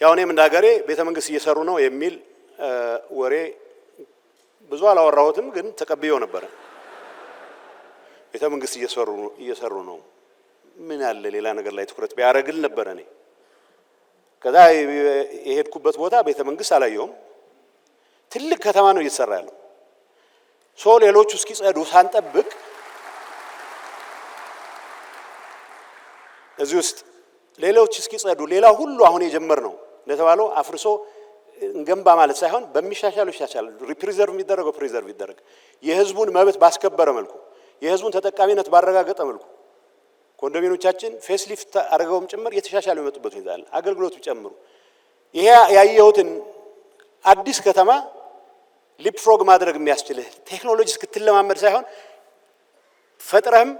ያው እኔም እንዳገሬ ቤተ መንግስት እየሰሩ ነው የሚል ወሬ ብዙ አላወራሁትም፣ ግን ተቀብየው ነበር። ቤተ መንግስት እየሰሩ ነው ምን ያለ ሌላ ነገር ላይ ትኩረት ቢያረግል ነበር። እኔ ከዛ የሄድኩበት ቦታ ቤተ መንግስት አላየውም። ትልቅ ከተማ ነው እየተሰራ ያለው። ሌሎቹ እስኪጸዱ ሳንጠብቅ እዚህ ውስጥ ሌሎች እስኪጸዱ ሌላ ሁሉ አሁን የጀመርነው እንደተባለው አፍርሶ እንገንባ ማለት ሳይሆን በሚሻሻሉ ይሻሻል፣ ሪፕሪዘርቭ የሚደረገው ፕሪዘርቭ ይደረግ፣ የህዝቡን መብት ባስከበረ መልኩ፣ የህዝቡን ተጠቃሚነት ባረጋገጠ መልኩ ኮንዶሚኒየሞቻችን ፌስሊፍት አድርገውም ጭምር የተሻሻሉ የመጡበት ሁኔታ አለ። አገልግሎቱ ጨምሩ። ይሄ ያየሁትን አዲስ ከተማ ሊፕፍሮግ ማድረግ የሚያስችልህ ቴክኖሎጂ እስክትለማመድ ሳይሆን ፈጥረህም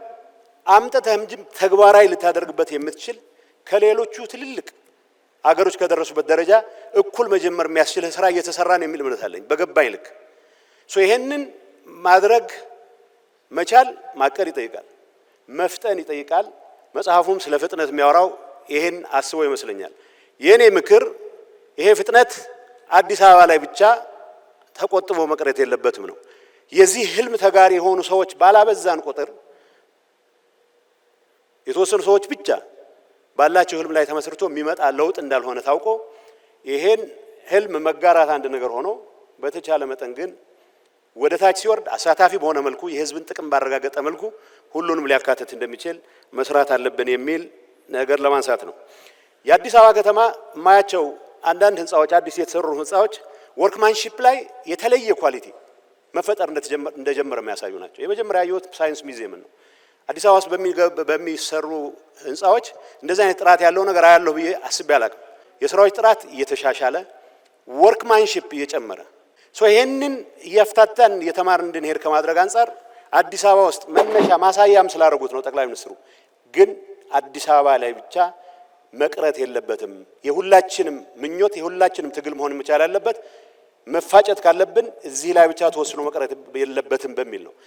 አምጥተህም ተግባራዊ ልታደርግበት የምትችል ከሌሎቹ ትልልቅ አገሮች ከደረሱበት ደረጃ እኩል መጀመር የሚያስችልህ ስራ እየተሰራ ነው የሚል እምነት አለኝ በገባኝ ልክ። ይሄንን ማድረግ መቻል ማቀድ ይጠይቃል፣ መፍጠን ይጠይቃል። መጽሐፉም ስለ ፍጥነት የሚያወራው ይሄን አስቦ ይመስለኛል። የኔ ምክር ይሄ ፍጥነት አዲስ አበባ ላይ ብቻ ተቆጥቦ መቅረት የለበትም ነው። የዚህ ህልም ተጋሪ የሆኑ ሰዎች ባላበዛን ቁጥር የተወሰኑ ሰዎች ብቻ ባላቸው ህልም ላይ ተመስርቶ የሚመጣ ለውጥ እንዳልሆነ ታውቆ ይሄን ህልም መጋራት አንድ ነገር ሆኖ በተቻለ መጠን ግን ወደ ታች ሲወርድ አሳታፊ በሆነ መልኩ የህዝብን ጥቅም ባረጋገጠ መልኩ ሁሉንም ሊያካትት እንደሚችል መስራት አለብን የሚል ነገር ለማንሳት ነው። የአዲስ አበባ ከተማ ማያቸው አንዳንድ ህንጻዎች አዲስ የተሰሩ ህንጻዎች ወርክማንሺፕ ላይ የተለየ ኳሊቲ መፈጠር እንደጀመረ የሚያሳዩ ናቸው። የመጀመሪያ ያየሁት ሳይንስ ሚውዚየም ነው። አዲስ አበባ ውስጥ በሚሰሩ ህንጻዎች እንደዚህ አይነት ጥራት ያለው ነገር አያለሁ ብዬ አስቤ አላቅም። የስራዎች ጥራት እየተሻሻለ ወርክማንሺፕ እየጨመረ ይሄንን እያፍታታን የተማርን እንድንሄድ ከማድረግ አንፃር አዲስ አበባ ውስጥ መነሻ ማሳያም ስላደረጉት ነው ጠቅላይ ሚኒስትሩ። ግን አዲስ አበባ ላይ ብቻ መቅረት የለበትም። የሁላችንም ምኞት የሁላችንም ትግል መሆን መቻል አለበት። መፋጨት ካለብን እዚህ ላይ ብቻ ተወስኖ መቅረት የለበትም በሚል ነው።